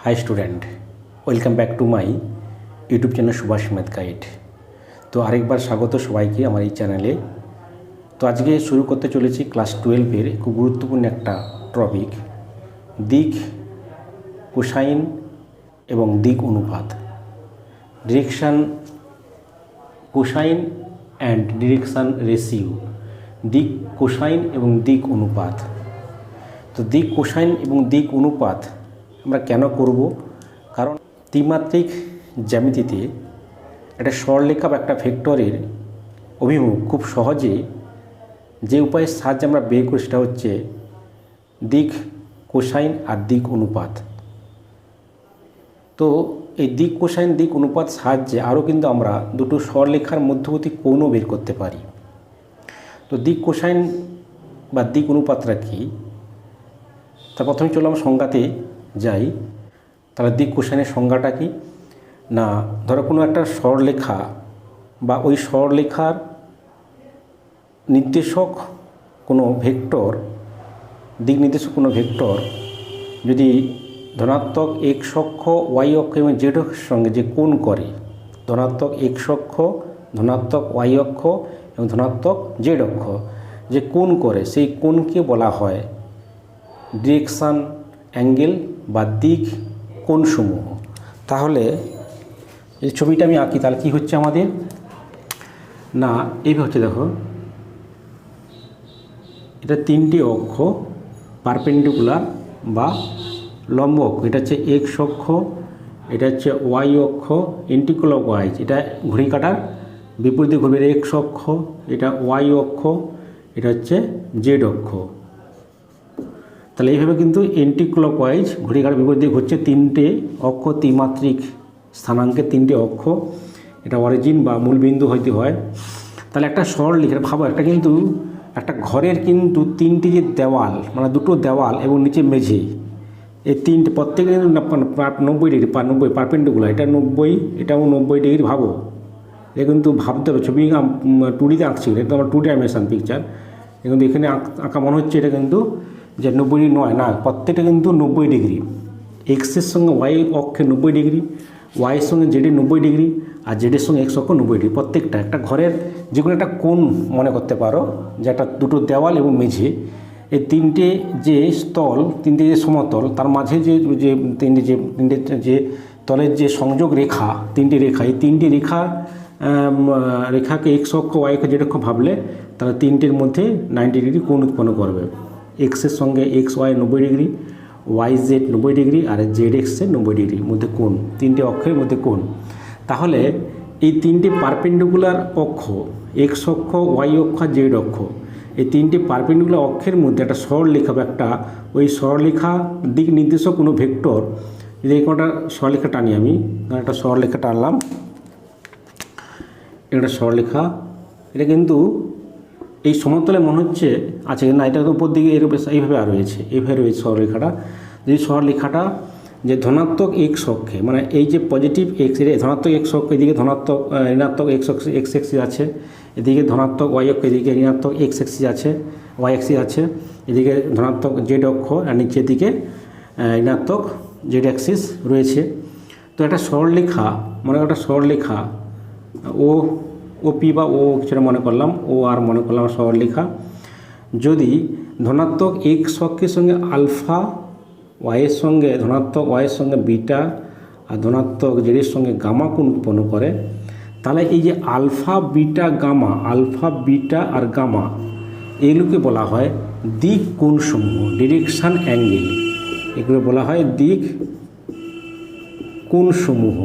High student, welcome back to my YouTube channel Subhash math guide. তো আরেকবার স্বাগত সবাইকে আমার এই চ্যানেলে। তো আজকে শুরু করতে চলেছি ক্লাস 12-এর খুব গুরুত্বপূর্ণ একটা টপিক, দিক, কোসাইন এবং দিক অনুপাত, direction, cosine and direction ratio, দিক, কোসাইন এবং দিক অনুপাত। তো দিক, কোসাইন এবং দিক অনুপাত আমরা কেন করব? কারণ ত্রিমাত্রিক জ্যামিতিতে একটা সরলরেখা বা একটা ভেক্টরের অভিমুখ খুব সহজে যে উপায়ের সাহায্যে আমরা বের করি সেটা হচ্ছে দিক, কোসাইন আর দিক অনুপাত। তো এই দিক, কোসাইন, দিক অনুপাত সাহায্যে আরও কিন্তু আমরা দুটো সরলরেখার মধ্যবর্তী কোণও বের করতে পারি। তো দিক, কোসাইন বা দিক অনুপাতটা কী? তা প্রথমে চলো আমরা সংজ্ঞাতে যাই। তাহলে দিক, কোসাইনের সংজ্ঞাটা কি না, ধরো কোনো একটা সরলরেখা বা ওই সরলরেখার নির্দেশক কোনো ভেক্টর, দিক নির্দেশক কোনো ভেক্টর যদি ধনাত্মক এক্স অক্ষ, ওয়াই অক্ষ এবং জেড অক্ষের সঙ্গে যে কোণ করে, ধনাত্মক এক্স অক্ষ, ধনাত্মক ওয়াই অক্ষ এবং ধনাত্মক জেড অক্ষ যে কোণ করে, সেই কোণকে বলা হয় ডিরেকশান অ্যাঙ্গেল বা দিক কোণসমূহ। তাহলে এই ছবিটা আমি আঁকি, তাহলে কী হচ্ছে আমাদের না, এইভাবে হচ্ছে, দেখো এটা তিনটি অক্ষ পারপেন্ডিকুলার বা লম্ব অক্ষ, এটা হচ্ছে এক্স অক্ষ, এটা হচ্ছে ওয়াই অক্ষ এন্টিক্লক ওয়াইজ, এটা ঘড়ি কাটার বিপরীতে ঘুরবে এক্স অক্ষ, এটা ওয়াই অক্ষ, এটা হচ্ছে জেড অক্ষ। তাহলে এইভাবে কিন্তু এন্টিক্লক ওয়াইজ ঘড়ি কাটার বিপরীতে ঘুরছে তিনটে অক্ষ, ত্রিমাত্রিক স্থানাঙ্কে তিনটে অক্ষ, এটা অরিজিন বা মূলবিন্দু হইতে হয়। তাহলে একটা সরলরেখা ভাবো, একটা কিন্তু একটা ঘরের কিন্তু তিনটি যে দেওয়াল, মানে দুটো দেওয়াল এবং নিচে মেঝে, এই তিনটে প্রত্যেকে কিন্তু 90 ডিগ্রি, 90 পারপেন্ডিকুলার, এটা 90, এটাও 90 ডিগ্রি। ভাবো, এটা কিন্তু ভাবতে হবে, ছবি 2Dতে আঁকছি, এটা আমার 2 ডাইমেনশন পিকচার, কিন্তু এখানে আঁকা মনে হচ্ছে এটা কিন্তু যে 90 ডিগ্রি নয়, না, প্রত্যেকটা কিন্তু 90 ডিগ্রি। এক্সের সঙ্গে ওয়াই অক্ষে 90 ডিগ্রি, ওয়াইয়ের সঙ্গে জেডের 90 ডিগ্রি, আর জেডের সঙ্গে এক্স অক্ষ 90 ডিগ্রি। প্রত্যেকটা একটা ঘরের যে কোনো একটা কোণ মনে করতে পারো, যে একটা দুটো দেওয়াল এবং মেঝে, এই তিনটে যে স্থল, তিনটে যে সমতল, তার মাঝে যে তিনটে যে তলের যে সংযোগ রেখা, তিনটি রেখা, এই তিনটি রেখাকে এক্স অক্ষ, ওয়াই অক্ষ, জেড অক্ষ ভাবলে তাহলে তিনটের মধ্যে 90 ডিগ্রি কোণ উৎপন্ন করবে। এক্সের সঙ্গে X Y 90 degree, Y Z 90 degree, আর জেড এক্সের 90 ডিগ্রির মধ্যে কোণ, তিনটে অক্ষের মধ্যে কোণ। তাহলে এই তিনটি পারপেন্ডিকুলার অক্ষ, এক্স অক্ষ, ওয়াই অক্ষ, জেড অক্ষ, এই তিনটি পারপেন্ডিকুলার অক্ষের মধ্যে একটা সরলরেখা বা একটা ওই সরলরেখা দিক নির্দেশক কোনো ভেক্টর, যদি এই কোনটা সরলরেখা টানি, আমি একটা সরলরেখা টানলাম, একটা সরলরেখা, এটা কিন্তু এই সমতলে মনে হচ্ছে আছে না, এটা উপর দিকে এইভাবে আর রয়েছে, এইভাবে রয়েছে সরলরেখাটা। যদি সরলরেখাটা যে ধনাত্মক এক্স অক্ষে, মানে এই যে পজিটিভ এক্স, এর ধনাত্মক এক্স অক্ষ, এদিকে ধনাত্মক ঋণাত্মক এক্স এক্সিস আছে, এদিকে ধনাত্মক ওয়াই অক্ষ, এদিকে ঋণাত্মক এক্স এক্সিস আছে, ওয়াই এক্সিস আছে, এদিকে ধনাত্মক জেড অক্ষ, আর নিচের দিকে ঋণাত্মক জেড অ্যাক্সিস রয়েছে। তো একটা সরলরেখা, মানে একটা সরলরেখা ও পি বা ও কিছুটা মনে করলাম, ও আর মনে করলাম সরলরেখা, যদি ধনাত্মক এক্স অক্ষের সঙ্গে আলফা, ওয়াইয়ের সঙ্গে ধনাত্মক ওয়াইয়ের সঙ্গে বিটা, আর ধনাত্মক জেডের সঙ্গে গামা কোণ উৎপন্ন করে, তাহলে এই যে alpha, beta, gamma, alpha, beta আর গামা, এগুলোকে বলা হয় দিক কোণসমূহ, ডিরেকশান অ্যাঙ্গেল। এগুলো বলা হয় দিক কোণসমূহ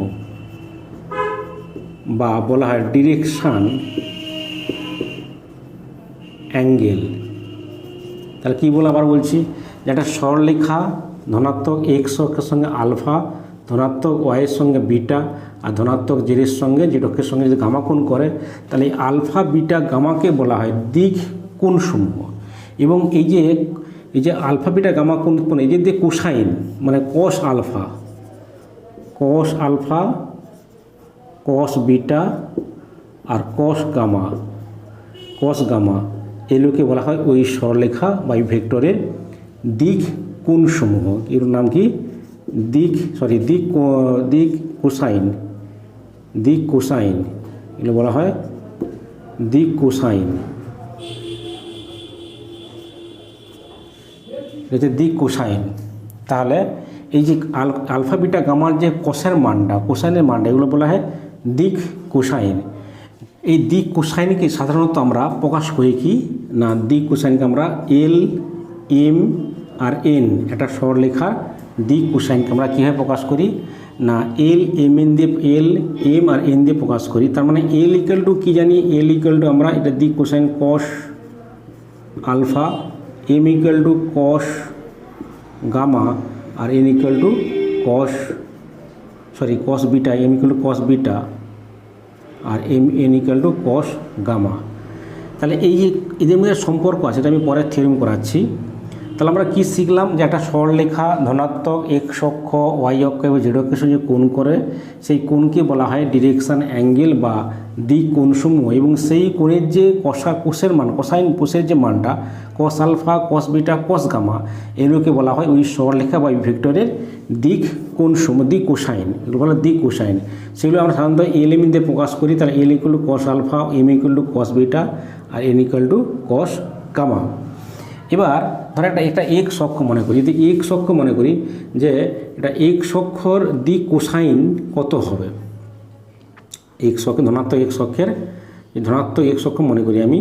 বা বলা হয় ডিরেকশান অ্যাঙ্গেল। তাহলে কী বলে আবার বলছি, যে একটা সরলরেখা ধনাত্মক এক্স অক্ষের সঙ্গে আলফা, ধনাত্মক ওয়াইয়ের সঙ্গে বিটা, আর ধনাত্মক জেডের সঙ্গে জেড অক্ষের সঙ্গে যদি গামা কোণ করে, তাহলে এই আলফা, বিটা, গামাকে বলা হয় দিক কোণসমূহ। এবং এই যে আলফা, বিটা, গামা কোণ উৎপন্ন, এই যে কোসাইন, মানে কস আলফা, কস বিটা আর কস গামা, এগুলোকে বলা হয় ওই সরলরেখা বা এই ভেক্টরের দিক কোণসমূহ। এর নাম কি? দিক কোসাইন, এগুলো বলা হয় দিক কোসাইন, এটা দিক কোসাইন। তাহলে এই যে আলফা বিটা গামার যে কোসাইনের মানটা এগুলো বলা হয় দিক কোসাইন। এই দিক কোসাইনকে সাধারণত আমরা প্রকাশ করি কি না, দিক কোসাইনকে আমরা এল, এম আর এন, একটা সরলরেখা দিক কোসাইনকে আমরা কীভাবে প্রকাশ করি না, এল এম এন দিয়ে, এল এম আর এন দিয়ে প্রকাশ করি। তার মানে এল ইকুয়াল টু কী জানি, এল ইকুয়াল টু আমরা এটা দিক cosine cos alpha, M equal to cos gamma আর N equal to cos beta, M equal to cos beta আর N equal to cos gamma. তাহলে এই যে এদের মধ্যে সম্পর্ক আছে, এটা আমি পরে থিওরিম করাচ্ছি। তাহলে আমরা কি শিখলাম যে একটা সরলরেখা ধনাত্মক এক্স অক্ষ, ওয়াই অক্ষ এবং জেড অক্ষের সঙ্গে কোণ করে, সেই কোণকে বলা হয় ডিরেকশন অ্যাঙ্গেল বা দিক কোণসমূহ। এবং সেই কোণের যে কোষের মান, কোসাইন কোষের যে মানটা, cos alpha, cos beta, cos gamma, এগুলোকে বলা হয় ওই সরলরেখা বা ভেক্টরের দিক কোণসমূহ, দিক কোসাইন, এগুলো বলা দিক কোসাইন। সেগুলো আমরা সাধারণত এল এম দিয়ে প্রকাশ করি। তাহলে L equal to cos alpha, M equal to cos beta আর N equal to cos gamma. এবার ধরো একটা এক্স অক্ষ মনে করি, যদি এক্স অক্ষ মনে করি যে এটা এক্স অক্ষর দিক কোসাইন কত হবে, এক্স অক্ষে ধনাত্মক এক্স অক্ষের ধনাত্মক এক্স অক্ষ মনে করি আমি,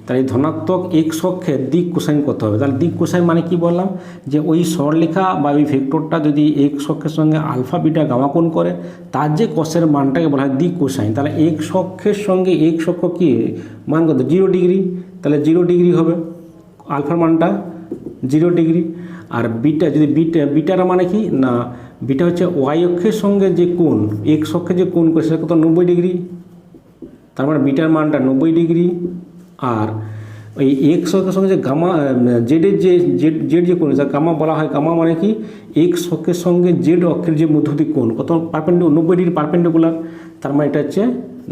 তাহলে এই ধনাত্মক এক্স অক্ষের দিক কোসাইন কত হবে। তাহলে দিক কোসাইন মানে কি বললাম, যে ওই সরলরেখা বা ওই ভেক্টরটা যদি এক্স অক্ষের সঙ্গে আলফা বিটা গামা কোণ করে, তার যে কসের মানটাকে বলা হয় দিক কোসাইন। তাহলে এক্স অক্ষের সঙ্গে এক্স অক্ষ কি মান কত, 0 ডিগ্রি, তাহলে 0 ডিগ্রি হবে আলফার মানটা 0 ডিগ্রি। আর বিটা যদি বিটার মানে কি না, বিটা হচ্ছে ওয়াই অক্ষের সঙ্গে যে কোণ, এক্স অক্ষে যে কোণ করে সেটা কত 90 ডিগ্রি, তার মানে বিটার মানটা 90 ডিগ্রি। আর ওই এক্স অক্ষের সঙ্গে যে গামা, জেডের জেড যে কোণ, যা গামা বলা হয়, গামা মানে কি এক্স অক্ষের সঙ্গে জেড অক্ষের যে মধ্যবর্তী কোণ কত, 90 ডিগ্রি পারপেন্ডিকুলার, তার মানে এটা হচ্ছে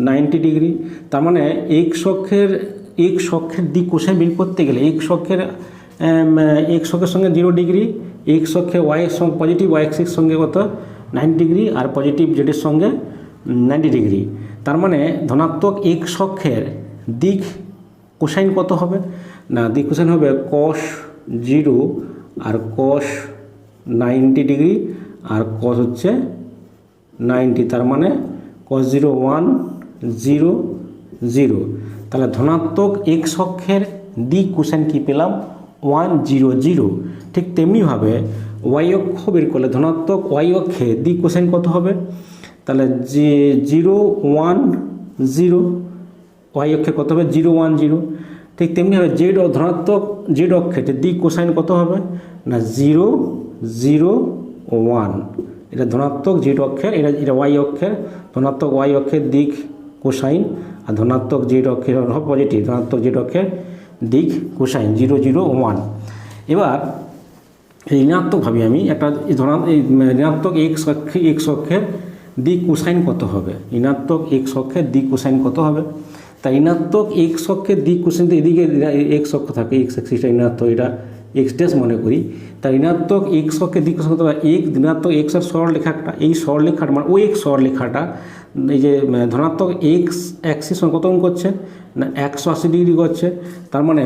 90 ডিগ্রি। তার মানে এক্স অক্ষের দিক কোসাইন বের করতে গেলে এক্স অক্ষের সঙ্গে 0 ডিগ্রি, এক্স অক্ষে ওয়াইয়ের সঙ্গে পজিটিভ ওয়াই এক্সের সঙ্গে কত 90 ডিগ্রি আর পজিটিভ জেডের সঙ্গে 90 ডিগ্রি। তার মানে ধনাত্মক এক্স অক্ষের দিক কোসাইন কত হবে না, দিক কোসাইন হবে কস 0 আর কস 90 ডিগ্রি আর কস হচ্ছে 90, তার মানে কস 0 1 0 0। তাহলে ধনাত্মক এক্স অক্ষের দিক কোসাইন কি পেলাম 1 0 0। ঠিক তেমনিভাবে ওয়াই অক্ষ বের করলে ধনাত্মক ওয়াই অক্ষে দিক কোসাইন কত হবে, তাহলে যে 0 1 0, ওয়াই অক্ষে কত হবে 0 1 0। ঠিক তেমনিভাবে জেড ও ধনাত্মক জেড অক্ষে দিক কোসাইন কত হবে না 0 0 1, এটা ধনাত্মক জেড অক্ষের, এটা ওয়াই অক্ষের, ধনাত্মক ওয়াই অক্ষের দিক কোসাইন আর ধনাত্মক জেড অক্ষের পজিটিভ, ধনাত্মক জেড অক্ষের দিক কোসাইন 0 0 1। এবার ঋণাত্মকভাবে আমি একটা ঋণাত্মক এক্স অক্ষের দিক কোসাইন কত হবে, ঋণাত্মক এক্স অক্ষের দিক কোসাইন কত হবে। তাই ঋণাত্মক এক্স অক্ষের দিক কোসাইন, এদিকে এক্স অক্ষ থাকে, এক্স অ্যাক্সিসটা ঋণাত্মক, এটা এক্স ড্যাশ মনে করি। তাই ঋণাত্মক এক্স অক্ষের দিক কোসাইন কত হবে, ঋণাত্মক এক্সের সরলরেখাটা, এই সরলরেখাটা মানে ওই এক্স সরলরেখাটা এই যে ধনাত্মক এক্স অ্যাক্সিস কত করছে না 180 ডিগ্রি করছে। তার মানে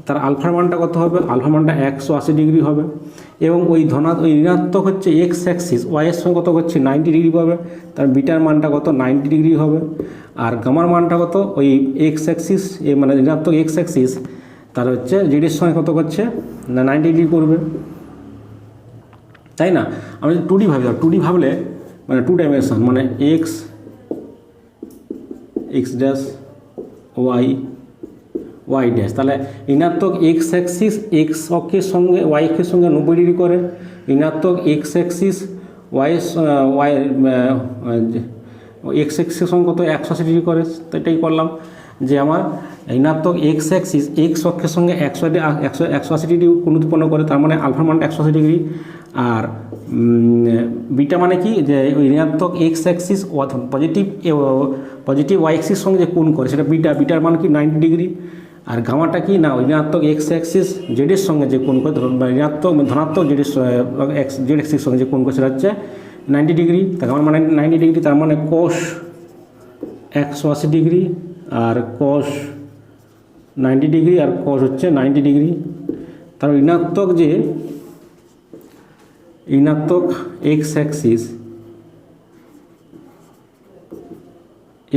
তার আলফার মানটা কত হবে, আলফা মানটা 180 ডিগ্রি হবে। এবং ওই ঋণাত্মক হচ্ছে এক্স অ্যাক্সিস ওয়াইয়ের সঙ্গে কত করছে 90 ডিগ্রি পাবে, তার বিটার মানটা কত 90 ডিগ্রি হবে। আর গামার মানটা কত, ওই এক্স অ্যাক্সিস মানে ঋণাত্মক এক্স অ্যাক্সিস তার হচ্ছে জেডের সঙ্গে কত করছে না 90 ডিগ্রি করবে, তাই না। আমরা যদি 2D ভাবি, 2D ভাবলে মানে 2 ডাইমেনশন মানে এক্স ড্যাশ ওয়াই ড্যাশ। তাহলে ঋণাত্মক এক্স অ্যাক্সিস এক্স অক্ষের সঙ্গে ওয়াই অক্ষের সঙ্গে 90 ডিগ্রি করে, ঋণাত্মক এক্স অ্যাক্সিস এক্স অ্যাক্সিসের সঙ্গে কত 180 ডিগ্রি করে। তো এটাই করলাম যে আমার ঋণাত্মক এক্স অ্যাক্সিস এক্স অক্ষের সঙ্গে 180 ডিগ্রি কোণ উৎপন্ন করে, তার মানে আলফার মানটা 180 ডিগ্রি। আর বিটা মানে কি, যে ওই ঋণাত্মক x axis positive y axis সঙ্গে যে কোণ করে সেটা বিটার মান কি 90 ডিগ্রি। আর গামাটা কি না ঋণাত্মক এক্স অ্যাক্সিস জেডের সঙ্গে যে কোণ করে ঋণাত্মক ধনাত্মক জেড অ্যাক্সিসের সঙ্গে যে কোণ করে সেটা হচ্ছে 90 ডিগ্রি। তার মানে 90 ডিগ্রি, তার মানে cos 180 ডিগ্রি আর cos 90 ডিগ্রি আর cos হচ্ছে 90 ডিগ্রি। তার ঋণাত্মক এক্স অ্যাক্সিস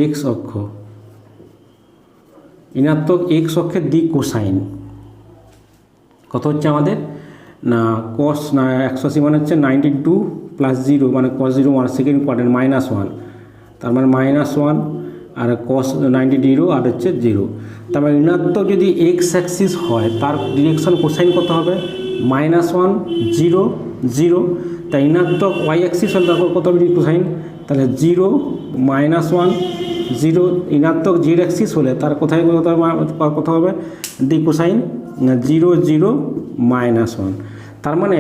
এক্স অক্ষ, ঋণাত্মক এক্স অক্ষের দিক কোসাইন কত হচ্ছে আমাদের না cos 180 মানে হচ্ছে 92 + 0 মানে cos 0 1 সেকেন্ড কোয়ার্টার -1, তার মানে -1 আর cos 90 0 আর হচ্ছে 0। তার মানে ঋণাত্মক যদি এক্স অ্যাক্সিস হয় তার ডিরেকশন কোসাইন কত হবে -1 0 0। তাই ঋণাত্মক ওয়াই অ্যাক্সিস হলে তারপর কত হবে কোসাইন, তাহলে 0 -1 0। ঋণাত্মক জেড অ্যাক্সিস হলে তার কোথায় কত হবে ডি কোসাইন 0 0 -1। তার মানে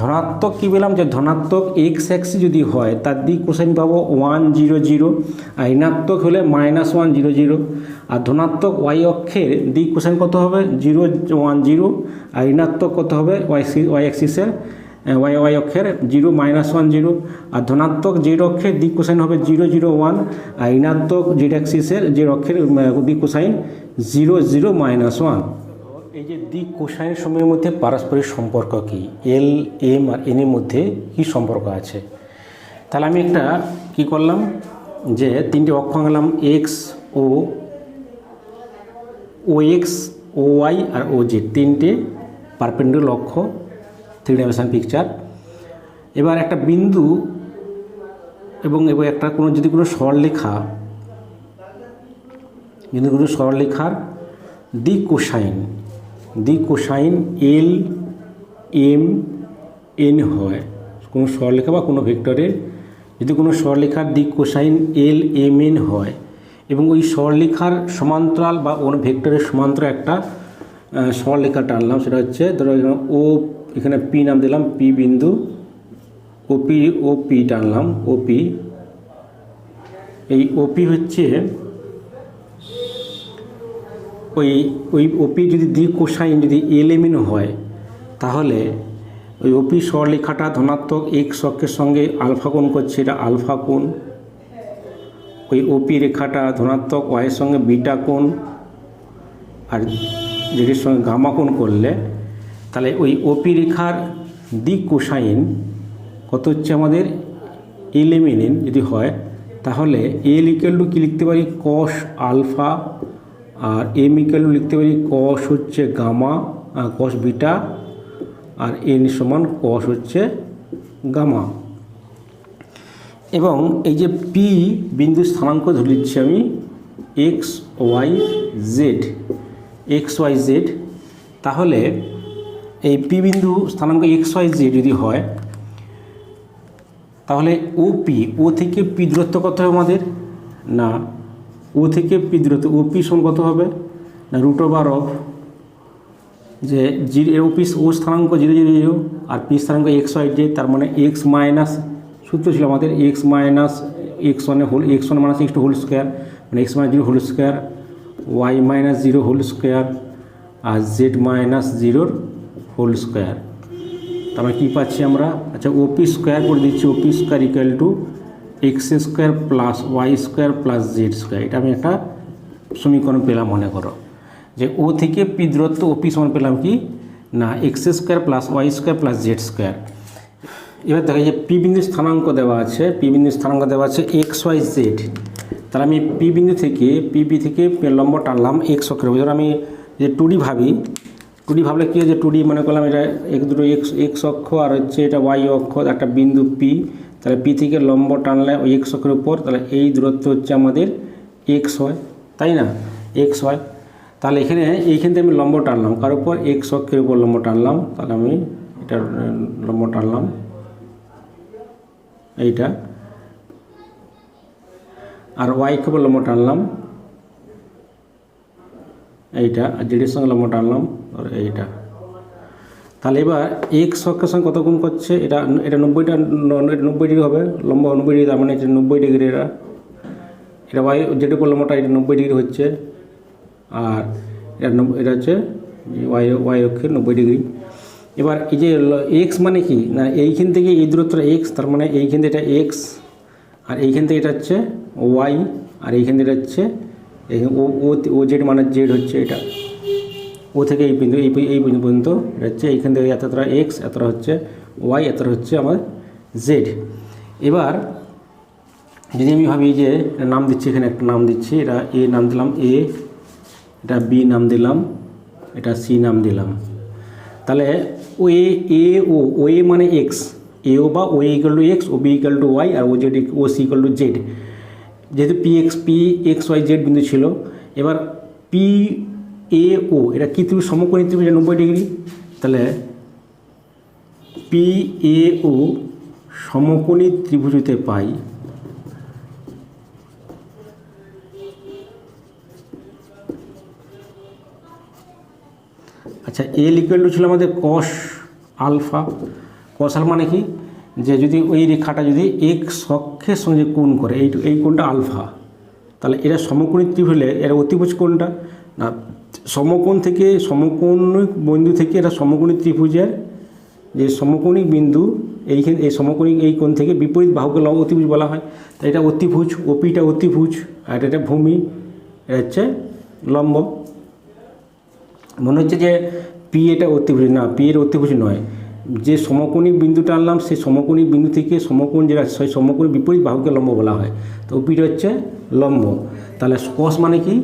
ধনাত্মক কী পেলাম যে ধনাত্মক এক্স অ্যাক্সিস যদি হয় তার দিক কোসাইন পাবো 1 0 0, আর ঋণাত্মক হলে -1 0 0। আর ধনাত্মক ওয়াই অক্ষের দিক কোসাইন কত হবে 0 1 0, আর ঋণাত্মক কত হবে ওয়াই অ্যাক্সিসের ওয়াই অক্ষের 0 -1 0। আর ধনাত্মক জেড অক্ষের দিক কোসাইন হবে 0 0 1, আর ঋণাত্মক জেড অ্যাক্সিসের জেড অক্ষের দিক কোসাইন 0 0 -1। এই যে দিক কোসাইনের সময়ের মধ্যে পারস্পরিক সম্পর্ক কি, এল এম আর এন এর মধ্যে কি সম্পর্ক আছে। তাহলে আমি একটা কি করলাম যে তিনটে অক্ষ আঁকলাম এক্স ও এক্স ও ওয়াই আর ও জেড, তিনটে পারপেন্ডিকুলার অক্ষ, 3 ডাইমেনশন পিকচার। এবার একটা বিন্দু এবং একটা যদি কোনো সরলরেখার দিক কোসাইন এল এম এন হয়, কোনো সরলরেখা বা কোনো ভেক্টরের যদি কোনো সরলরেখার দিক কোসাইন এল এম এন হয় এবং ওই সরলরেখার সমান্তরাল বা কোনো ভেক্টরের সমান্তরাল একটা সরলরেখা টানলাম, সেটা হচ্ছে ধরো ও, এখানে পি নাম দিলাম, পি বিন্দু, ওপি টানলাম, ওপি। এই ওপি হচ্ছে ওই ওপি যদি দিক কোসাইন যদি এলএমএন হয় তাহলে ওই ওপি সরলরেখাটা ধনাত্মক এক্স অক্ষের সঙ্গে আলফা কোণ করছে, এটা আলফা কোণ। ওই ওপি রেখাটা ধনাত্মক ওয়াইয়ের সঙ্গে বিটা কোণ আর জেডের সঙ্গে গামা কোণ করলে তাহলে ওই ওপি রেখার দিক কোসাইন কত হচ্ছে আমাদের এলএমএন যদি হয়, তাহলে এল ইকুয়াল টু কী লিখতে পারি কস আলফা, আর এম ইকুয়াল টু লিখতে পারি কস হচ্ছে গামা কস বিটা, আর এন সমান কস হচ্ছে গামা। এবং এই যে পি বিন্দু স্থানাঙ্ক ধরে নিচ্ছি আমি এক্স ওয়াই জেড, তাহলে এই পি বিন্দু স্থানাঙ্ক এক্স ওয়াই জেড যদি হয় তাহলে ও থেকে পি দূরত্ব কত হবে আমাদের না ও থেকে পি দূরত্ব ওপি সমান কত হবে না √, যে ও স্থানাঙ্ক 0 0 0 আর পি স্থানাঙ্ক এক্স ওয়াই জেড, তার মানে এক্স মাইনাস সূত্র ছিল আমাদের x - x1 - x2 whole square, মানে x - 0 whole square, y - 0 whole square আর z - 0 হোল স্কোয়ার। তারপরে কী পাচ্ছি আমরা, আচ্ছা ওপি স্কোয়ার করে দিচ্ছি, ওপি square equal two x² + y² + z²। এটা আমি একটা সমীকরণ পেলাম, মনে করো যে ও থেকে পি দূরত্ব ওপি সমান পেলাম কি না x² + y² + z²। এবার দেখা যায় পি বিন্দু স্থানাঙ্ক দেওয়া আছে, এক্স ওয়াই জেড। তাহলে আমি পি বিন্দু থেকে লম্ব টানলাম এক্স অক্ষের উপর। আমি যে 2D ভাবলে কী হয় যে 2D মনে করলাম এটা দুটো এক্স অক্ষ আর হচ্ছে এটা ওয়াই অক্ষ, একটা বিন্দু পি। তাহলে পি থেকে লম্ব টানলে ওই এক্স অক্ষের উপর, তাহলে এই দূরত্ব হচ্ছে আমাদের এক্স হয়, তাই না এক্স হয়। তাহলে এইখান থেকে আমি লম্ব টানলাম কার উপর এক্স অক্ষের উপর লম্ব টানলাম, তাহলে আমি এটা লম্ব টানলাম এইটা, আর ওয়াই কেবল লম্ব টানলাম এইটা, আর জেডের সঙ্গে লম্ব টানলাম আর এইটা। তাহলে এবার এক্স অক্ষের সঙ্গে কত গুণ করছে, এটা 90 ডিগ্রি হবে, লম্ব 90 ডিগ্রি, তার মানে এটা 90 ডিগ্রি। এটা ওয়াই জেডের উপর লম্বটা এটা 90 ডিগ্রি হচ্ছে, আর এটা হচ্ছে ওয়াই অক্ষের 90 ডিগ্রি। এবার এই যে এক্স মানে কি না, এইখান থেকে এই দূরত্বটা এক্স, তার মানে এইখান থেকে এটা এক্স, আর এইখান থেকে এটা হচ্ছে ওয়াই, আর এইখান থেকে এটা হচ্ছে ও জেড মানে জেড হচ্ছে এটা, ও থেকে এই বিন্দু এই পর্যন্ত এটা হচ্ছে এইখান থেকে এতটা এক্স, এতটা হচ্ছে ওয়াই, এতটা হচ্ছে আমার জেড। এবার যদি আমি ভাবি যে নাম দিচ্ছি, এখানে একটা নাম দিচ্ছি, এটা এ নাম দিলাম এ, এটা বি নাম দিলাম, এটা সি নাম দিলাম। তাহলে ও এ মানে এক্স, এ ও বা O equal to X, O B equal to Y, আর O Z O C equal to Z. যেহেতু পি এক্স ওয়াই জেড বিন্দু ছিল, এবার পি এ ও এটা কি ত্রিভুজ, সমকোণী ত্রিভুজ, 90 ডিগ্রি। তাহলে পি এ ও সমকোণী ত্রিভুজ হতে পাই আচ্ছা, এ ইকুয়াল টু ছিল আমাদের কস আলফা। কস আলফা মানে কি, যে যদি ওই রেখাটা যদি এক্স অক্ষের সঙ্গে কোণ করে, এই কোণটা আলফা, তাহলে এরা সমকোণী ত্রিভুজ হলে এরা অতিভুজ কোণটা না, সমকোণ থেকে সমকোণী বিন্দু থেকে এরা সমকোণী ত্রিভুজের যে সমকোণী বিন্দু এইখানে এই সমকোণী এই কোণ থেকে বিপরীত বাহুকে অতিভুজ বলা হয়। তাই এটা অতিভুজ, ওপিটা অতিভুজ, আর এটা ভূমি, এটা হচ্ছে লম্ব। মনে হচ্ছে যে পি এটা অতিভুজ, না, পি এর অতিভুজ নয়। যে সমকোণী বিন্দুটা আনলাম সেই সমকোণী বিন্দু থেকে সমকোণ যেটা সেই সমকোণী বিপরীত বাহুকে লম্ব বলা হয়। তো ওপিটা হচ্ছে লম্ব। তাহলে কস মানে কি,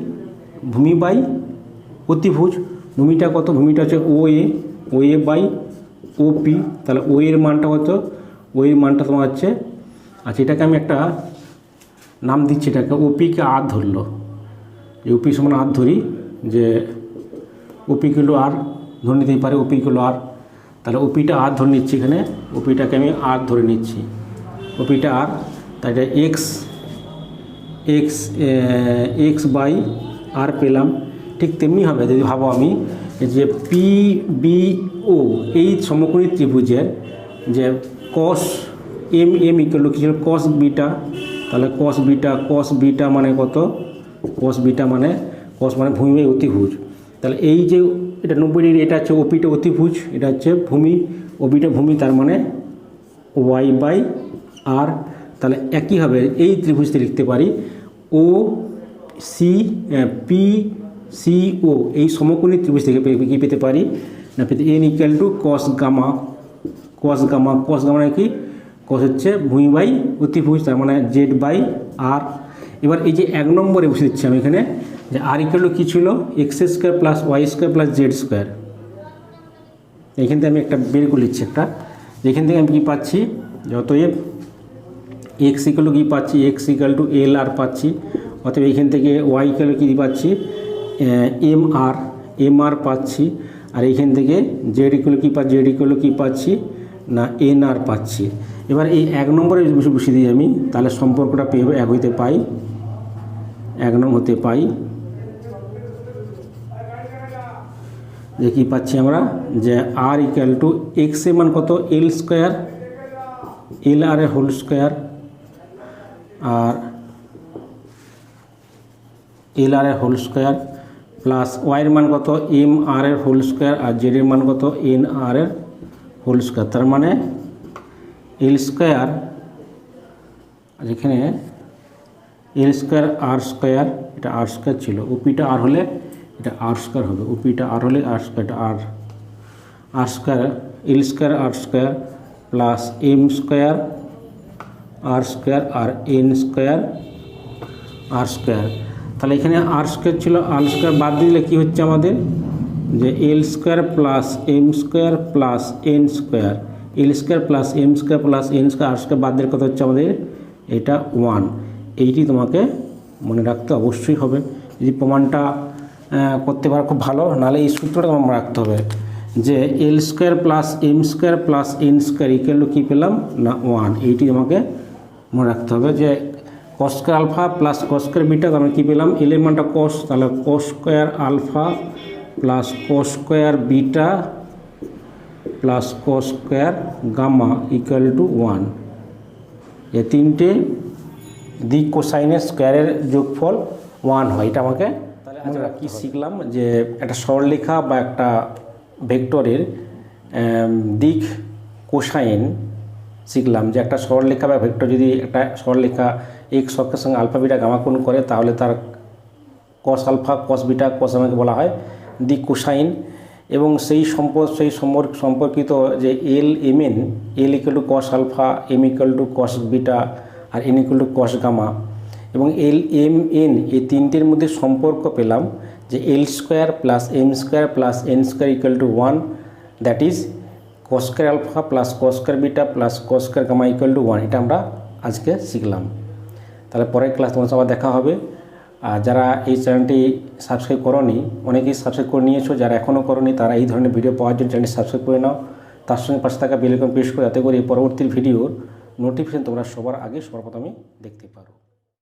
ভূমি বাই অতিভুজ। ভূমিটা কত, ভূমিটা হচ্ছে ও এ বাই ও পি। তাহলে ও এর মানটা কত, ও এর মানটা তোমার হচ্ছে, আচ্ছা এটাকে আমি একটা নাম দিচ্ছি, এটাকে ওপিকে আর ধরলো, যে ওপি সমান আর ধরি, যে ওপি কিলো আর ধরে নিতেই পারে, ওপি কিলো আর। তাহলে ওপিটা আর ধরে নিচ্ছি, এখানে ওপিটাকে আমি আর ধরে নিচ্ছি, ওপিটা আর। তাই এটা এক্স বাই আর পেলাম। ঠিক তেমনি হবে যদি ভাবো আমি যে পি বি ও এই সমকোণী ত্রিভুজের যে কস এম ইকুয়াল টু কী ছিল, কস বিটা। তাহলে কস বিটা মানে কত, কস মানে ভূমি বাই অতিভুজ। তাহলে এই যে এটা 90 ডিগ্রি, এটা হচ্ছে ওপিটা অতিভুজ, এটা হচ্ছে ভূমি, ওপিটা ভূমি, তার মানে ওয়াই বাই আর। তাহলে একইভাবে এই ত্রিভুজটি লিখতে পারি O C P C O এই সমকোণী ত্রিভুজ থেকে কী পেতে পারি না, পেতে n equal to cos gamma মানে কি, কস হচ্ছে ভূমি বাই অতিভুজ, তার মানে জেড বাই আর। এবার এই যে 1 নম্বরে বসে দিচ্ছি আমি এখানে, যে আর ইকুয়াল টু কী ছিল, x square plus y square plus z square. এইখান থেকে আমি একটা বের করে নিচ্ছি একটা, যেখান থেকে আমি কী পাচ্ছি, অতএব এক্স ইকুয়াল টু কী পাচ্ছি, এক্স ইকুয়াল টু এল আর পাচ্ছি। অতএব এইখান থেকে ওয়াই ইকুয়াল টু কী পাচ্ছি, এম আর পাচ্ছি। আর এইখান থেকে জেড ইকুয়াল টু কী পাচ্ছি না, এন আর পাচ্ছি। এবার এই 1 নম্বরে বসিয়ে দিই আমি, তাহলে সম্পর্কটা পেয়ে এক হইতে পাই, 1 নম্বর হতে পাই যে কী পাচ্ছি আমরা, যে আর ইকুয়াল টু এক্স এর মান কত, এল স্কোয়ার, এল আর এর হোল স্কোয়ার, আর এল আর এর হোল স্কোয়ার প্লাস ওয়াইয়ের মান কত, এম আর এর হোল স্কোয়ার, আর জেড এর মান কত, এন আর এর হোল স্কোয়ার। তার মানে এল স্কোয়ার, যেখানে এল স্কোয়ার আর স্কোয়ার, এটা আর স্কোয়ার ছিল, ওপিটা আর হলে এটা আর স্কোয়ার হবে, ওপিটা আর হলে আর স্কোয়ার, এটা আর স্কোয়ার, এল স্কোয়ার আর স্কোয়ার প্লাস এম স্কোয়ার আর স্কোয়ার আর এন স্কোয়ার আর স্কোয়ার। তাহলে এখানে আর স্কোয়ার ছিল, আর স্কোয়ার বাদ দিলে কী হচ্ছে আমাদের, যে L square plus M square plus N square, L square plus M square plus N square, আর স্কোয়ার বাদ দিলে কত হচ্ছে আমাদের, এটা 1। এইটি তোমাকে মনে রাখতে অবশ্যই হবে। যদি প্রমাণটা করতে পারো খুব ভালো, নাহলে এই সূত্রটা তোমার মনে রাখতে হবে, যে L square plus M square plus N square equal to কী পেলাম না 1। এইটি তোমাকে মনে রাখতে হবে, যে cos square alpha plus cos square beta, আমরা কী পেলাম, এল এর মানটা কস, তাহলে cos square alpha plus cos square beta plus cos square gamma equal to 1। এই তিনটে দিক কোসাইনের স্কোয়ারের যোগফল 1 হয়, এটা আমাকে তাহলে আমরা কি শিখলাম যে একটা সরলরেখা বা একটা ভেক্টরের দিক কোসাইন শিখলাম যে একটা সরলরেখা বা ভেক্টর যদি একটা সরলরেখা এক্স অক্ষের সঙ্গে আলফা বিটা গামা কোণ করে তাহলে তার কস আলফা কস বিটা কস গামাকে বলা হয় দিক কোসাইন। এবং সেই সম্পর্কিত যে L M N, L equal to cos alpha, M equal to cos beta আর N equal to cos gamma, এবং এল এম এন এই তিনটের মধ্যে সম্পর্ক পেলাম যে L square plus M square plus N square equal to 1, that is cos square alpha plus cos square beta plus cos square gamma equal to 1। এটা আমরা আজকে শিখলাম। তাহলে পরের ক্লাস তোমার সবার দেখা হবে। আর যারা এই চ্যানেলটি সাবস্ক্রাইব করোনি, অনেকেই সাবস্ক্রাইব করে নিয়েছো, যারা এখনও করোনি তারা এই ধরনের ভিডিও পাওয়ার জন্য চ্যানেলটি সাবস্ক্রাইব করে নাও, তার সঙ্গে পাশে থাকা বেল আইকন প্রেস করে যাতে করে পরবর্তী ভিডিওর নোটিফিকেশন তোমরা সবার আগে সর্বপ্রথমে দেখতে পারো।